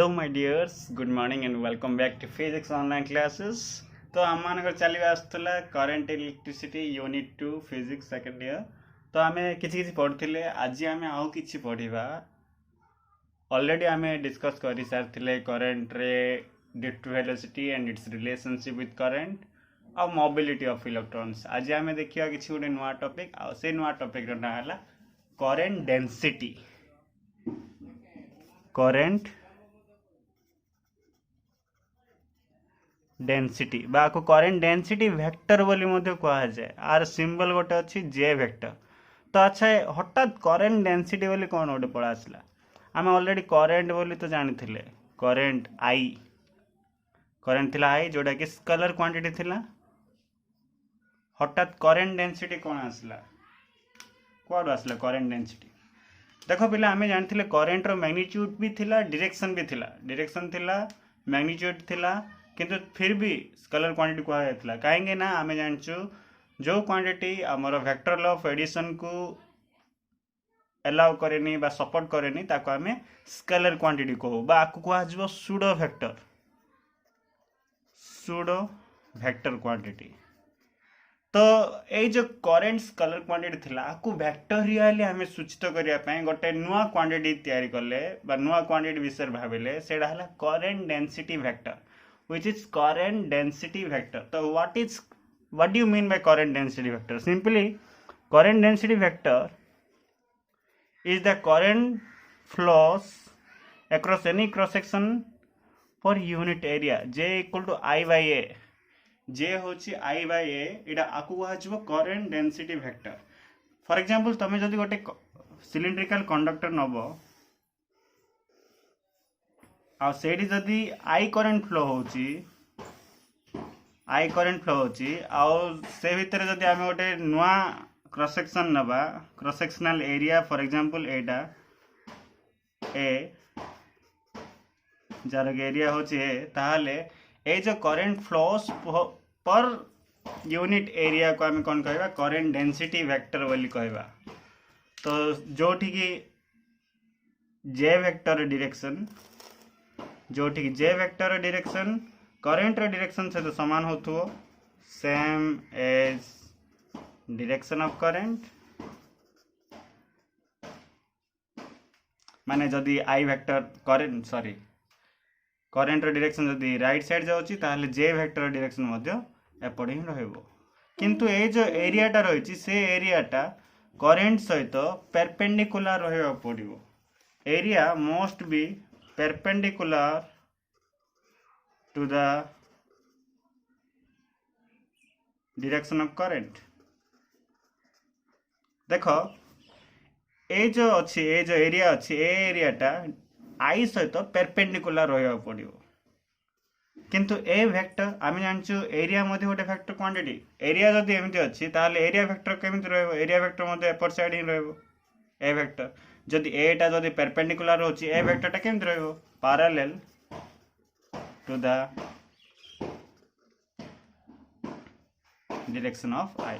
Hello my dears, good morning and welcome back to physics online classes. तो आम मान चली आसला current electricity unit 2 physics second year. तो आम किसी पढ़ुले आज आम आउ कि पढ़ा ऑलरेडी आम डिस्कस कर सारी करंट रे due to velocity and its relationship with current आ मोबिलिटी ऑफ इलेक्ट्रॉन्स. आज आम देखा किसी गोटे नुआ टॉपिक से नुआ टॉपिक ना है करंट डेंसिटी. करंट डेंसिटी बाको करंट डेंसिटी वेक्टर बोली मध्य कहा जाए. आर सिंबल गोटे अच्छी जे वेक्टर. तो अच्छा हठात करंट डेंसिटी बोली कौन गोटे पड़ा आसला. आम ऑलरेडी करंट बोली तो जानी थे करंट आई करंट थिला आई जोटा कि स्केलर क्वांटिटी थिला. हठात करंट डेंसिटी कौन आसला कौन आसला करंट डेंसिटी. देखो पिला आम जानी करंट रो मैग्नीट्यूड भी थिला डायरेक्शन भी थिला. डायरेक्शन थिला मैग्नीट्यूड थिला किंतु फिर भी स्केलर क्वांटिटी कहुला कहीं ना आम जानचु जो क्वांटिटी आमर वेक्टर लॉ ऑफ एडिशन को एलाउ करेनी बा सपोर्ट करेनी ताको आम स्केलर क्वांटिटी कहू बा आकु कह सूडो वेक्टर क्वांटिटी. तो ये जो करंट स्केलर क्वांटिटी थिला आकु वेक्टोरियली आम सूचित करने गोटे नुआ क्वांटिटी तैयारी कले बा नुआ क्वांटिटी विषय भाविले सेटा हला current density vector which is current density vector. So what do you mean by current density vector? Simply current density vector is the current flows across any cross section for unit area j equal to I by a. j होची I by a इटा आकु कहा current density vector. For example तमे जदि गोटे cylindrical conductor नबो आ सेठी जदि I current flow होची से भितर जदि आम गोटे नुआ क्रॉस सेक्शन नबा cross sectional area for example Etah a jar area होची ए ताहाले ए जो current flows per unit area को आम कौन कहबा करंट डेंसिटी वेक्टर बोली कहबा. तो जोठी की जे वेक्टर डायरेक्शन जो ठीक J vector direction current direction से तो समान होथो same as direction of current. माने जदि आई वेक्टर करंट डायरेक्शन जदि राइट साइड जाउची ताहले जे वेक्टर डायरेक्शन मध्य एपड़ ही रहइबो. किंतु ए जो एरियाटा रहिछि से एरियाटा करंट सहित परपेंडिकुलर रहइबा पड़िबो. Area must be perpendicular to the direction of current. देखो ए जो अच्छी ए जो एरिया अच्छी ए एरियाटा आई सहित परपेंडिकुलर रहा पड़ो. किंतु ए वेक्टर आम जानचु एरिया मध्य गोटे वेक्टर क्वांटिटी. एरिया जदि एमती अच्छी ताहले एरिया वेक्टर केमिति रहइबो एरिया वेक्टर मध्य एपर साइड ही रहइबो ए वेक्टर. जदि एटा जदि परपेंडिकुलर होची ए वेक्टरटा केमिति रहइबो parallel to the direction of I.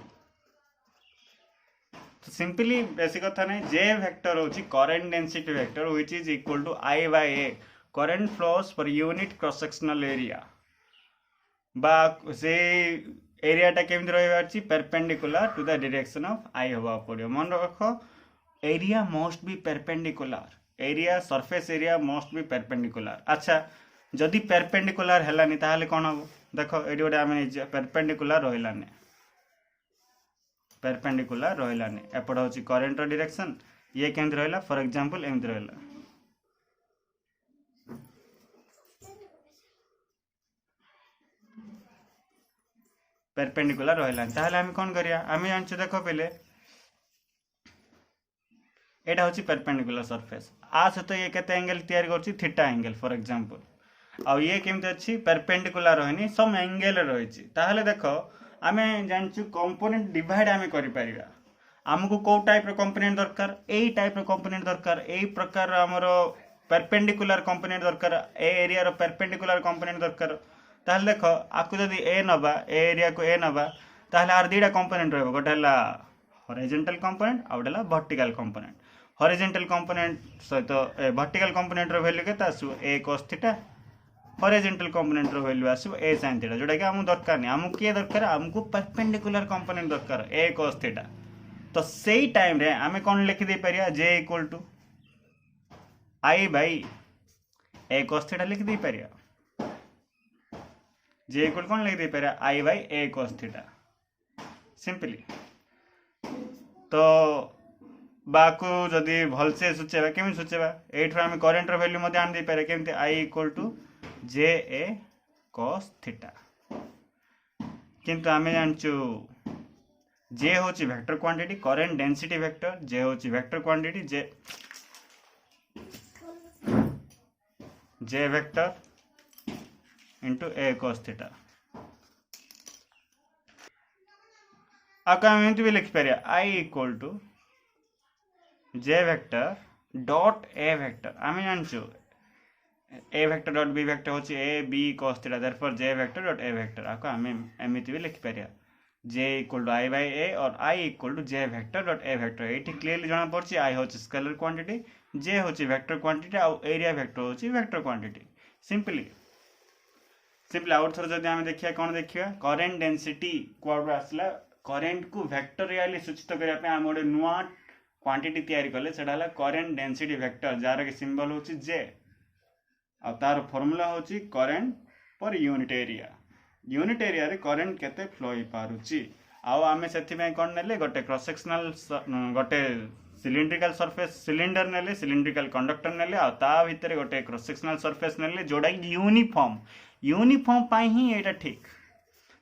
तो सिंपली बेसिक कथा नहीं जे वेक्टर होची current density vector which is equal to I by A current flows per unit cross sectional area बा से एरियाटा केमिति रहइबा अछि perpendicular to the direction of I होबा पड़ियो. मन रखो area must be perpendicular area surface area must be perpendicular. अच्छा जदि परपेंडिकुलर हेलानी ताहले कोन हो देखो एडी गोटे आमे परपेंडिकुलर रहिलानी एपड होची करंट डायरेक्शन ये केमति रहला फॉर एग्जांपल एमति रहला परपेंडिकुलर रहिलानी ताहले आमे कोन करिया आमे जानछु देखो पहले एटा होची परपेंडिकुलर सरफेस आ सहित ये केते एंगल तैयार करछि थीटा एंगल फॉर एग्जांपल आ ये केमते अछि परपेंडिकुलर रहनी सम एंगल रहिछि. ताहले देखो आमे जानछु कंपोनेंट डिवाइड आमे करि परिबा. हमकु को टाइप रो कंपोनेंट दरकार एई टाइप रो कंपोनेंट दरकार एई प्रकार हमरो परपेंडिकुलर कंपोनेंट दरकार ए एरिया रो परपेंडिकुलर कंपोनेंट दरकार. ताहले देखो आकु जदी ए नबा ए एरिया को ए नबा ताहले आर दीटा कंपोनेंट रहबो गोटे हला हॉरिजॉन्टल कंपोनेंट आ गोटे हला वर्टिकल कंपोनेंट. हॉरिजॉन्टल कंपोनेंट सहित वर्टिकल कंपोनेंट रो वैल्यू केते आसु a cos theta horizontal component रो वैल्यू आसु a sin थीटा जोटा कि हमु दरकार नहीं हमु के दरकार हमको परपेंडिकुलर कंपोनेंट दरकार a cos थीटा तो सेही टाइम रे हमें कोन लिखि दे परिया j equal to i by a cos theta लिखि दे परिया j इक्वल कोन लिखि दे परिया i by a cos theta simply तो बाकू जदि भलसे सूचेबा केमि सूचेबा एठरा हम करंट रो वैल्यू मध्ये आन दे पारे केमते i equal to J A cos theta किंतु आमे जानचु जे होची vector quantity current density vector जे होची vector quantity J vector into a cos theta आका हम एंती भी लिख पारिया i equal to J vector dot A vector आमे जानचु ए वेक्टर डॉट बी वेक्टर होची A B cos theta therefore J vector dot A vector आको आमे एमिति भी लिख पारिया जे equal to i by A और i equal to J vector dot A vector एठी क्लियरली जाना पड़ची i होची स्केलर क्वांटिटी जे होची वेक्टर क्वांटिटी आ एरिया वेक्टर होची वेक्टर क्वांटिटी सिंपली आउट थोर जदि आमे देखिया कोन देखिया करंट डेंसिटी कोड आसला करंट को वेक्टोरियली सूचित करिया पे हम ओडे नुवा क्वांटिटी तैयारी करले सेटा हला करंट डेंसिटी वेक्टर जार के सिंबल होची जे आ तार फार्मूला होची करंट पर यूनिट एरिया रे करंट केते फ्लो ही पारुची आ आमे सेथि में कोन नेले गोटे क्रॉस सेक्शनल गोटे सिलिंड्रिकल सरफेस सिलिंडर नेले सिलिंड्रिकल कंडक्टर नेले आ ता भीतर गोटे क्रॉस सेक्शनल सरफेस नेले जोडा यूनिफॉर्म पाई ही एटा ठीक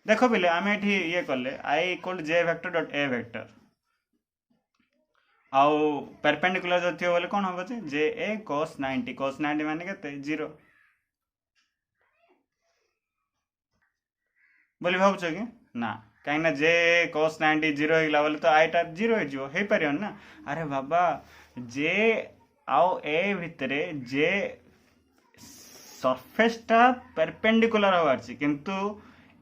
देखो बिले आमे एठी ये करले i equal J vector dot A vector आउ परपेंडिकुलर जो थियो बोले कोन होबो जे a cos 90 माने केते 0 बोली भाबछ कि ना काहे ना जे cos 90 0 हिला बोले तो i टा 0 हे जिवो हे परियन ना अरे बाबा जे आउ a भितरे जे सरफेस टा परपेंडिकुलर होवारछि किंतु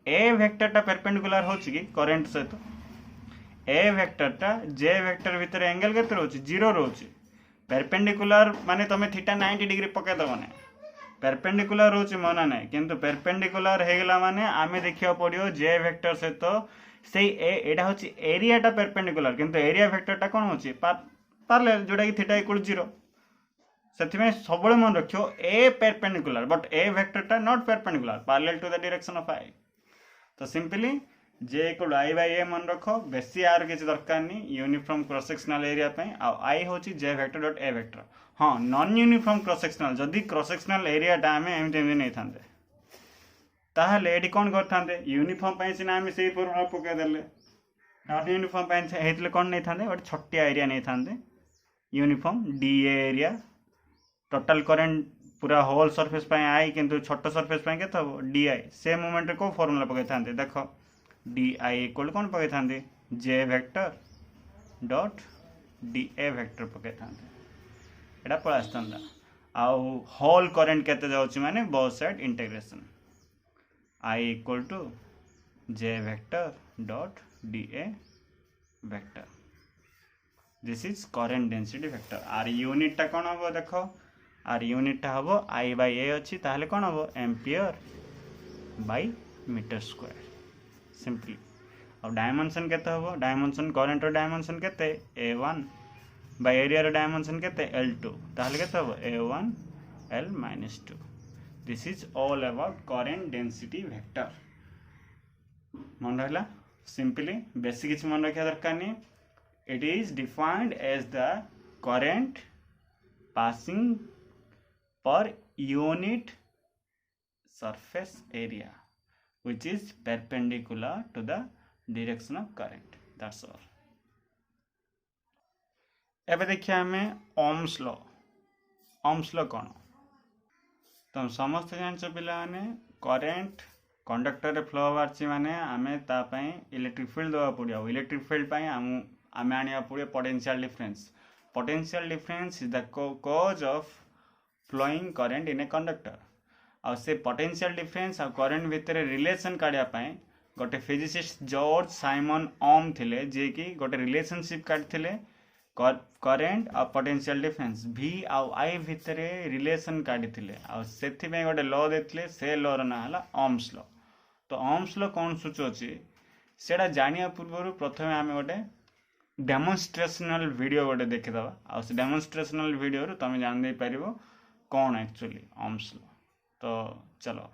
a वेक्टर टा परपेंडिकुलर होछि कि करंट सहित ए वेक्टर टा जे वेक्टर भीतर एंगल केते रहउछि 0 रहउछि परपेंडिकुलर माने तमे थीटा 90 डिग्री पके दबो नै परपेंडिकुलर रहउछि मना नै किंतु परपेंडिकुलर हेगला माने आमे देखियो पडियो जे वेक्टर से तो सेही एटा होछि एरिया टा परपेंडिकुलर किंतु एरिया वेक्टर टा कोन होछि पैरेलल जोडा कि थीटा इक्वल 0 सेथि में सबले मन रखियो A perpendicular but A vector टा not perpendicular parallel to the direction of I तो simply J equal I by A मन रखो बेसी आर किसी दरकार नहीं यूनिफॉर्म क्रॉस सेक्शनल एरिया पे आ आई होची जे वेक्टर डॉट ए वेक्टर हां नॉन यूनिफॉर्म क्रॉस सेक्शनल जदी क्रॉस सेक्शनल एरिया टा हमें एमते नहीं थांदे ताहले एडी कोन करथांदे यूनिफॉर्म पे सिना हमें सेही फॉर्मूला पके देले नॉट यूनिफॉर्म पे हेतले कोन नहीं थांदे बट छोटिया एरिया नहीं थांदे uniform D area total current पूरा होल सरफेस पे आई किंतु छोटो सरफेस पे केते हो डी आई से मोमेंट रे को फॉर्मूला पके थांदे देखो डी आई इक्वल कौन पके थांदे J vector dot D A vector पके थांदे एटा पळा आस्तंदा आउ होल करंट केते जाउची माने both side integration I equal to J vector dot D A vector this is current density vector आर यूनिट टा कोन हबो देखो आर यूनिट टा हबो आई बाय ए अछि ताहले कोन हबो ampere by metre square simply और डायमेंशन केते हबो डायमेंशन करंट रो डायमेंशन केते a1 by area row dimension केते l2 ताहले केते हबो a1 l-2 this is all about current density vector मन रहला सिंपली बेसिक किछ मन रखिया दरकार नहीं it is defined as the current passing per unit surface area which is perpendicular to the direction of current. That's all. एबे देखिए हमें ओम्स लॉ कौन तो समस्त जानछ पिला माने करंट कंडक्टर रे फ्लो बारछि माने आमे ता पई इलेक्ट्रिक फील्ड दवा पड़ियो इलेक्ट्रिक फील्ड पई आमे आनिया पड़ियो potential difference is the cause of flowing current in a conductor आ से पोटेंशियल डिफरेंस आ करंट भितर रिलेशन काढिया पई गोटे फिजिसिस्ट जॉर्ज साइमन ओम थिले जे कि गोटे रिलेशनशिप काढथिले करेंट आ पोटेंशियल डिफरेंस V आउ I भितर रिलेशन काढ़ी से गोटे ल देते से लर ना है ohms लॉ। तो ohms लॉ कौन सूचुची सेटा जानिया पूर्व प्रथमे आम गोटे डेमोन्स्ट्रेशनल वीडियो गोटे देखीदबा आ से डेमोन्स्ट्रेशनल वीडियो रू तुम जान दे पारिबो कौन एक्चुअली ohms लॉ। तो चलो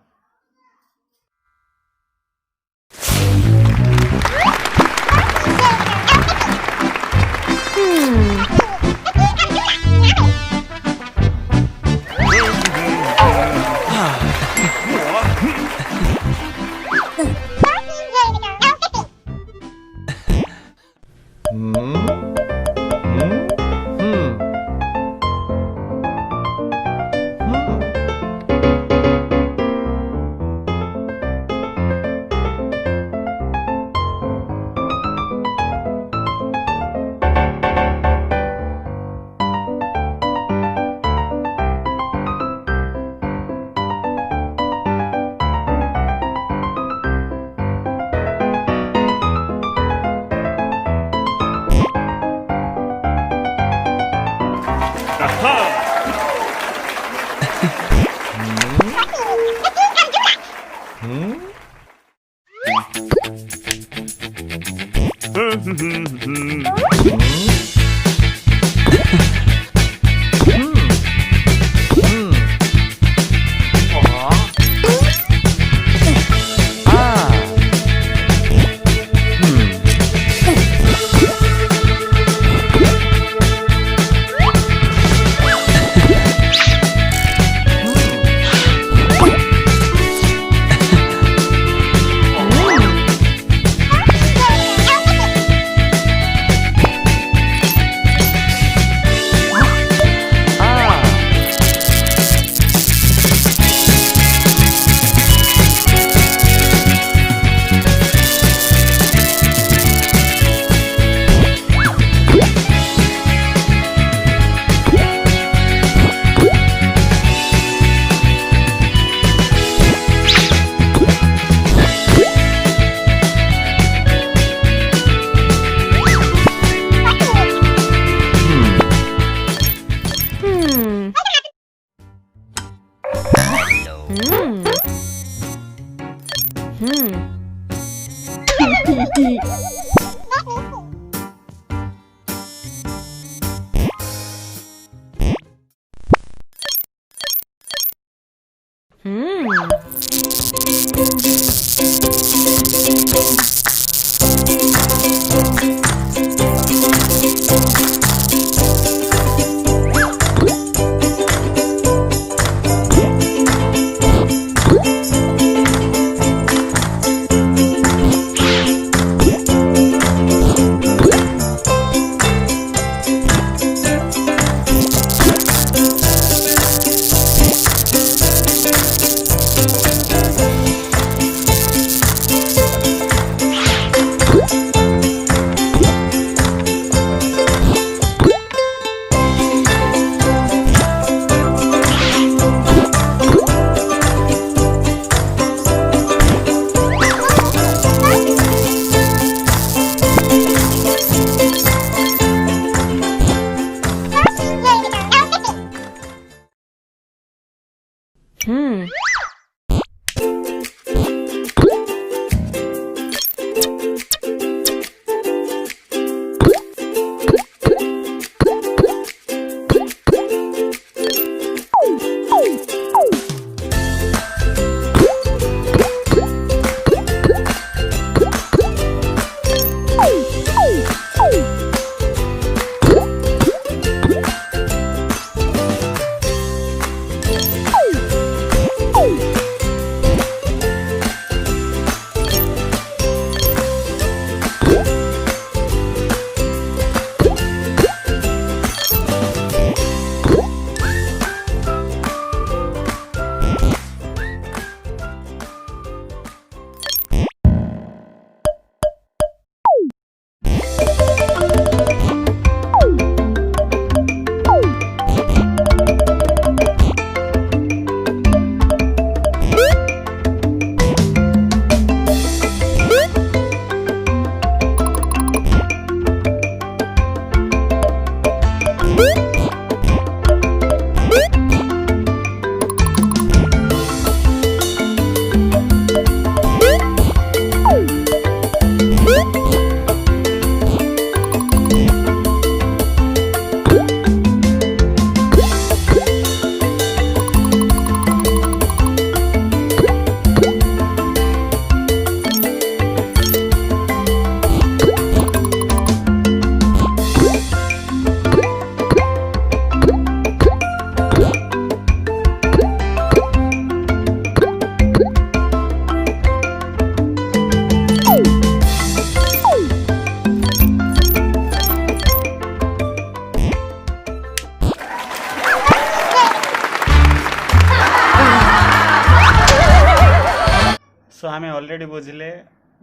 आम ऑलरेडी बुझिले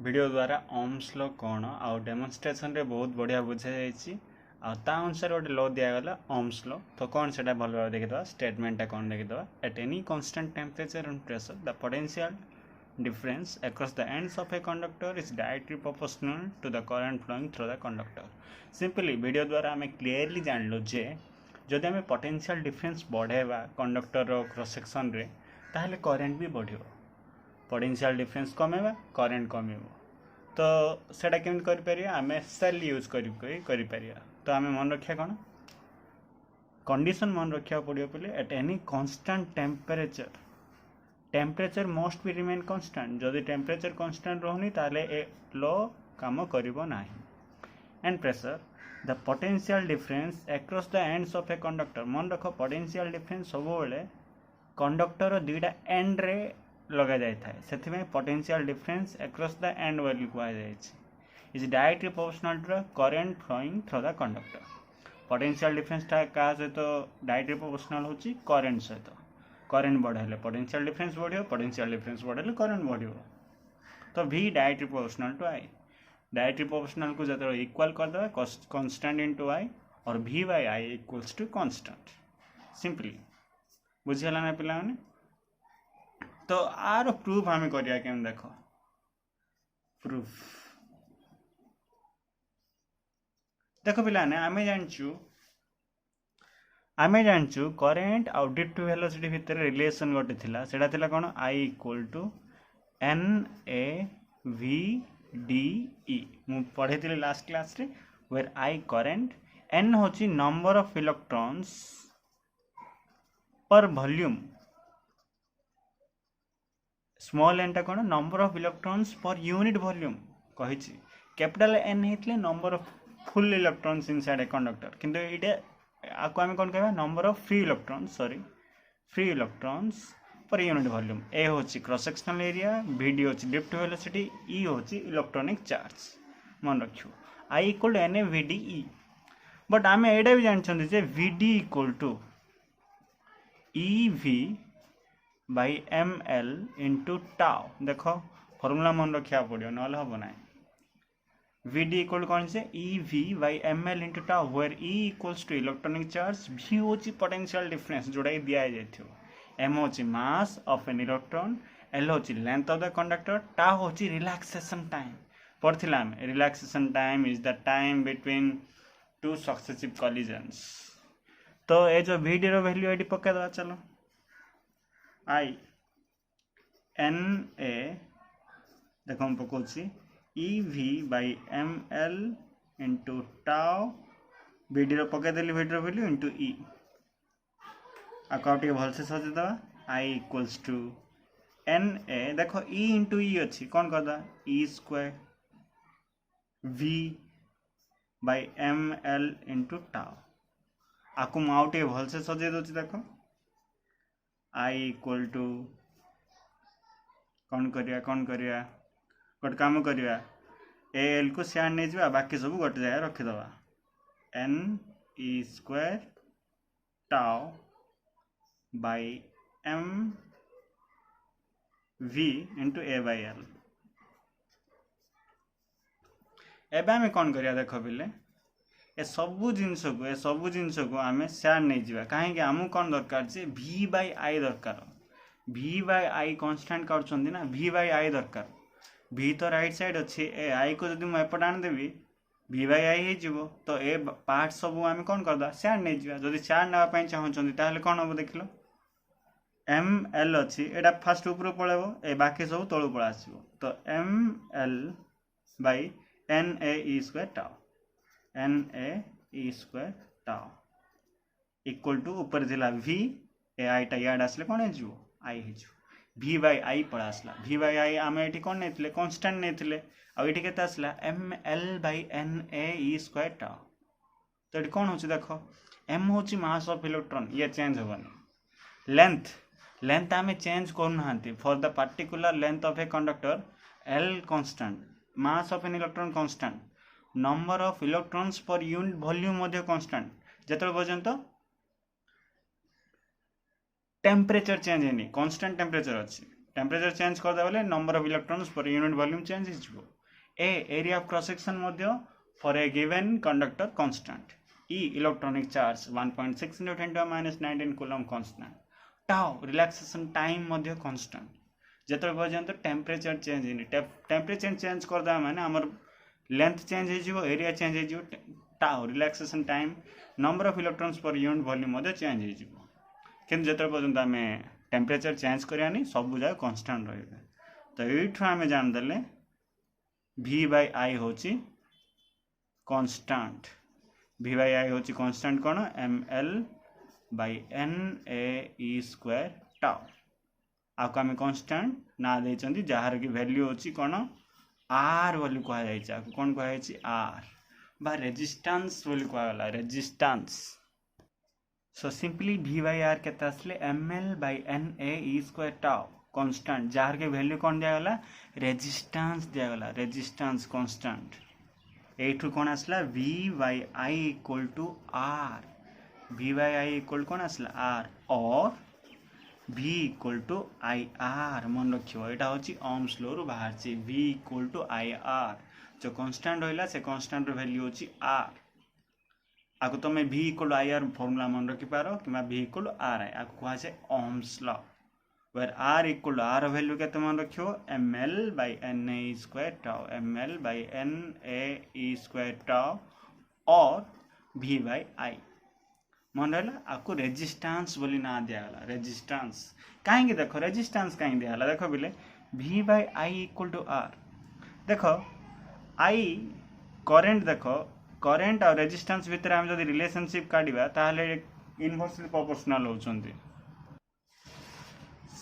वीडियो द्वारा ओम्स लॉ कौन आउ डेमोन्स्ट्रेशन रे बहुत बढ़िया बुझा जाइए अनुसार गोटे लॉ दिगला ओम्स लॉ तो कौन से भल भाव देखीद स्टेटमेंटा कौन देखीद at any constant temperature and pressure the potential difference across the ends of a conductor is directly proportional to the current flowing through the conductor. Simply video द्वारा आम क्लीयरली जानलु जे जदि आम पोटेंशियल डिफरेंस बढ़ेवा कंडक्टर क्रॉस सेक्शन रे ताहले current भी बढ़ियो पोटेंशियल डिफरेंस कमेवा करंट कमेबो तो सेटा केमति करि परिया आम सेल यूज करि परिया तो आम मन रखिया कोन कंडीशन मन रखिया पड़ियो पले eight any constant temperature must be remain constant जदि टेम्परेचर कांस्टेंट रहनी ताले ए लॉ काम करिवो नाही and pressure the potential difference across the ends of a conductor मन रख पोटेंशियल डिफरेंस सब बेले कंडक्टर दुईटा एंड रे लगा जाय थाए सेथि में potential difference across the end value को आ जाय छै is directly proportional to the current flowing through the conductor potential difference टा का सहित डायरेक्टली प्रोपोर्शनल होची करंट सहित करंट बढ़े पोटेंशियल डिफरेंस बढ़ियो पोटेंशियल डिफरेंस बढ़े करंट बढ़ियो तो V directly proportional to I directly proportional को जो इक्वल करदे कांस्टेंट इनटू I और V by I equals to constant simply बुझिला ना पिला माने तो आर प्रूफ हमें करिया केम देखो प्रूफ देखो पिला ने आमे जानचु करेंट आउ ड्रिफ्ट वेलोसिटी भितर रिलेशन गोटे थिला सेटा थिला कोन I इक्वल टू NAVDE मु पढ़े थिले लास्ट क्लास रे वेयर I करेंट N होची number of electrons per volume small n टा कोन number of electrons per unit volume कहिछि कैपिटल N हेतले number of full electrons inside a conductor किंतु इटे आपको आम कौन कह number of free electrons per unit volume ए होची क्रॉस सेक्शनल एरिया VD होची ड्रिफ्ट वेलोसिटी E होची इलेक्ट्रॉनिक चार्ज मन रखियो I equal to NAVDE but आम एटा भी जानछन जे VD equal to EV by ML into tau देखो फार्मूला मन रखिया पड़ियो नल हबो ना VD इक्वल टू कौन से EV by ML into tau where E equals to electronic charge V होची पोटेंशियल डिफरेंस जोड़ा दिया जाइथियो M होची mass of an electron L होची length of the conductor tau होची रिलैक्सेशन टाइम पढ़थिला हम relaxation time is the time between two successive collisions तो ए जो VD रो वैल्यू एडी पक्का दवा चलो I NA देखो हम पकोची EV by ML into tau VD रो पके देली VD रो वैल्यू इंटू E आकाउंट के भलसे सजे दवा I इक्वल्स टू NA देखो E इंटू E अच्छी कौन कर दा E square V by ML into tau account के भलसे सजे दोची देखो I इक्वल टू कौन करिया गोटे काम करिया एल को सियार नहीं जा बाकी सब गोटे जगह रखीदवा NE square tau by MV into A by L एबे आमे कौन करिया देखो बिले ए सबु जिनस को आमे सियार नहीं जा कहीं आमु कौन दरकार जे V बाय I दरकार V बाय I कांस्टेंट करछंदी ना V बाय I दरकार V तो राइट साइड अच्छे ए I को जदि मु एपट आन देबी V बाय I हे जिवो तो ए पार्ट सब आमे कोन करदा शेयर नै जिवा जदि शेयर नेबा पई चाहउछंदी ताहले कोन होबो देखिलो ML अछि एटा फर्स्ट ऊपर पळेबो ए बाकी सब तळु पळ आसीबो तो ML by NAE square tau equal to ऊपर जिला V ए I टा याड आसले कोन हे जिवो I हे जिवो V बाय I पड़ा आसला V बाय I आम ये कौन नहीं कांस्टेंट नहीं आउ ये केते आसला ML by NAE square tau तो ये कौन होची देखो M होची मास ऑफ इलेक्ट्रॉन ये चेंज होबनी लेंथ आम चेंज करना for the particular length of a conductor L constant mass of an electron constant number of electrons per unit volume मध्य कांस्टेंट जेतल पर्यंत टेम्परेचर चेंज है कांस्टेंट टेम्परेचर अच्छी temperature change करदे बोले number of electrons per unit volume change हो ए area of cross section Madhya for a given conductor constant E electronic charge 1.6 × 10⁻19 coulomb constant tau relaxation time Madhya constant जेते पर्यंत temperature change होनी temperature change करदे माने हमर length change हो area change हो tau relaxation time number of electrons per unit volume Madhya change हो किंतु जेते पर्यंत आम टेम्परेचर चेंज करानी सब जगह कांस्टेंट रहिबे तो एठु आम जानदेले V/I होची कांस्टेंट V/I होची कांस्टेंट कोन ml/NaE² टाउ आको आम कांस्टेंट ना देचंदी जहार की वैल्यू होची कोन R बोली कहा जायछि आको कोन कहा जायछि R बा रेजिस्टेंस बोली कहा गला रेजिस्टेंस सो सिंपली V/R केते आसले ml/Na² टाउ कांस्टेंट जार के वैल्यू कोन दिया गला रेजिस्टेंस दिया गला रेजिस्टेंस कांस्टेंट एठु कोन आसला V/I = R V/I = कोन आसला R और V = IR मन रखियो एटा होची ohms law रु बाहर छी V = IR जो कांस्टेंट होइला से कांस्टेंट रो वैल्यू होची R आको तुम V = IR फॉर्मूला मन रखि पारो कि V = RI आको कहा से ohms law where R = R value केते मन रखियो ml/Na² टाउ ml/Na² टाउ और V/I मन रहला आपको रेजिस्टेंस बोली ना दिया गला रेजिस्टेंस काहे देखो रेजिस्टेंस काहे दिया गला देखो बिले V/I = R देखो I करंट देखो करंट और रेजिस्टेंस भितर हम जदी रिलेशनशिप काढिबा ताहले इनवर्सली प्रोपोर्शनल होचंदी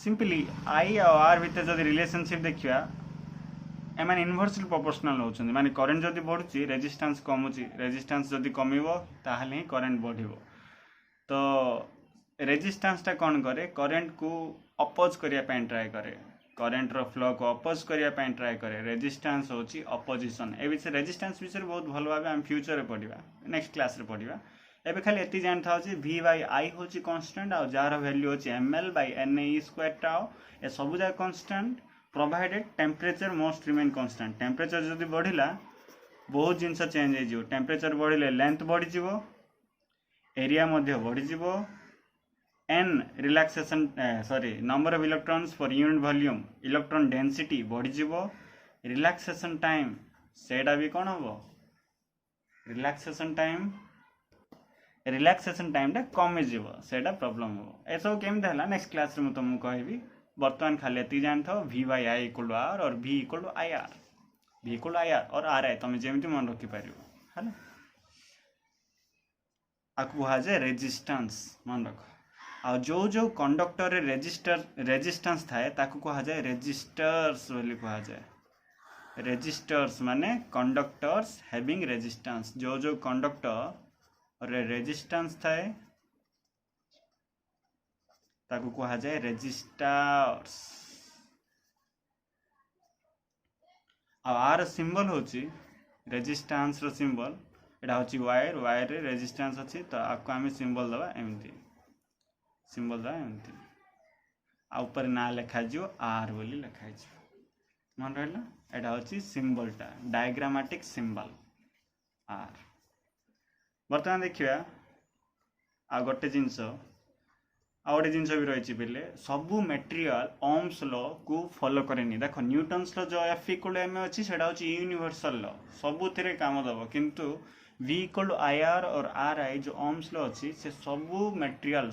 सिंपली I और R भितर जदी रिलेशनशिप देखिबा एमान इनवर्सली प्रोपोर्शनल होचंदी माने करंट जदी बढ़ुची रेजिस्टेंस कमुची रेजिस्टेंस जदी कमिवो ताहले ही करंट बढ़िवो तो रेजिस्टेंस ता कोन करे करंट को अपोज करिया पे ट्राई करे करंट रो फ्लो को अपोज करिया पे ट्राई करे रेजिस्टेंस होची अपोजिशन ए विषय रेजिस्टेंस विषय बहुत भलो भाबे हम फ्यूचर रे पढिबा नेक्स्ट क्लास रे पढिबा एबे खाली एति जान था होची V/I होची कांस्टेंट और जार वैल्यू होची ml/Na² टाउ ए सब जा constant provided temperature most remain constant temperature जदी बढ़िला बहुत जिंस चेंज हे जिवो टेम्परेचर बढ़िले लेंथ बढ़ि जिवो एरिया मध्य बढ़ि जिवो n relaxation number of electrons for unit volume electron density बढ़ि जिवो रिलैक्सेशन टाइम सेटा भी कोन हबो रिलैक्सेशन टाइम टा कमी जिवो सेटा प्रॉब्लम हो ए सब केम देला नेक्स्ट क्लास रे म तुमको कहबी वर्तमान खाली एति जान थो V/I = R और V = IR V = IR और RI तुम जेमति मन रखि पारिबो हला आकु हाजे रेजिस्टेंस मन रख आ जो कंडक्टर रे रेजिस्टेंस थाए ताकु कहा जाए रेजिस्टर्स बोली कहा जाए रेजिस्टर्स माने कंडक्टर्स हैविंग रेजिस्टेंस जो कंडक्टर रे रेजिस्टेंस थाए ताकु कहा जाए रेजिस्टर्स आ आर सिंबल होची रेजिस्टेंस रो सिंबल एटा होची वायर रे रेजिस्टेंस अछि तो आपको आमे सिंबल दबा एमती सिंबल दबा एमती आ ऊपर ना लिखा जियो आर बोली लिखा जियो मन रहला एटा होची सिंबल टा डायग्रामेटिक सिंबल आर वर्तमान देखिया आ गोटे जिंस आ गोटे जिंस भी रही बेले सबू मेटेरियल ohms लॉ को फॉलो करेनी देखो न्यूटन्स लॉ जो F = ma अछि सेटा होची यूनिवर्सल लॉ सबू थिरे काम दबो किंतु V = IR और RI जो ohms लॉ अछि से सबू मेटेरियल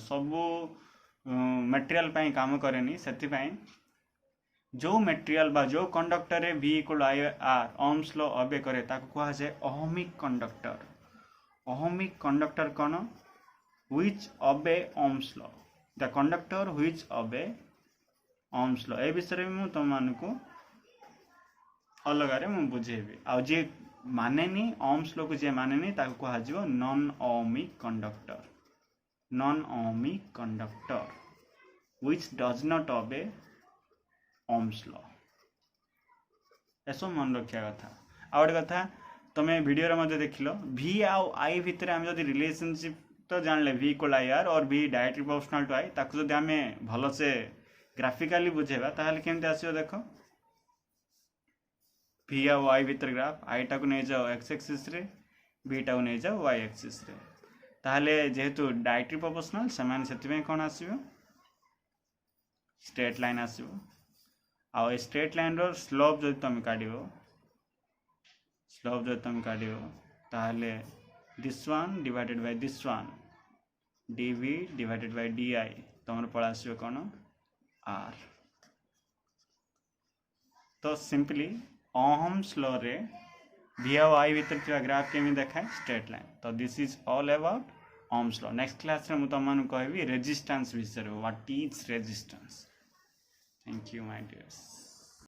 पई काम करेनी सेति पई जो मेटेरियल बा जो कंडक्टर रे V = IR ohms लॉ ओबे करे ताको कहा जाय ओहमिक कंडक्टर कोन which obey ohms law the conductor which obey ohms law ए विषय में तुम मानको अलग रे मु बुझेबी आ जे मानेनी ohms लॉ को जे मानेनी ताको कहा जिवो non ohmic conductor which does not obey ohms law ऐसो मन रखिया कथा आ गोटे कथा तुम वीडियो रे मध्ये देखिलो V आउ I भितर हम जदी रिलेशनशिप तो जानले V = IR और V directly proportional to I ताको जदी हमें भलो से ग्राफिकाली बुझेबा ताहले केमती आसीबो देखो v आ y भीतर ग्राफ i टाको नै जाओ x एक्सिस रे b टाको नै जाओ y एक्सिस रे ताहले जेहेतु डायरेक्टली प्रोपोर्शनल समान सेति कोन आसीबो स्ट्रेट लाइन आसीबो आ स्ट्रेट लाइन रो स्लोप जदि तुम काढिबो ताहले this one divided by this one dv divided by di तुम पड़ा आसीबो कोन r। तो सिंपली ओहम्स लॉ रे v और i भीतर थिबा ग्राफ केमी देखाय स्ट्रेट लाइन। तो this is all about Ohm's law. Next class रे मु तमन कहबी रेजिस्टेंस विषय what is resistance. Thank you my dears.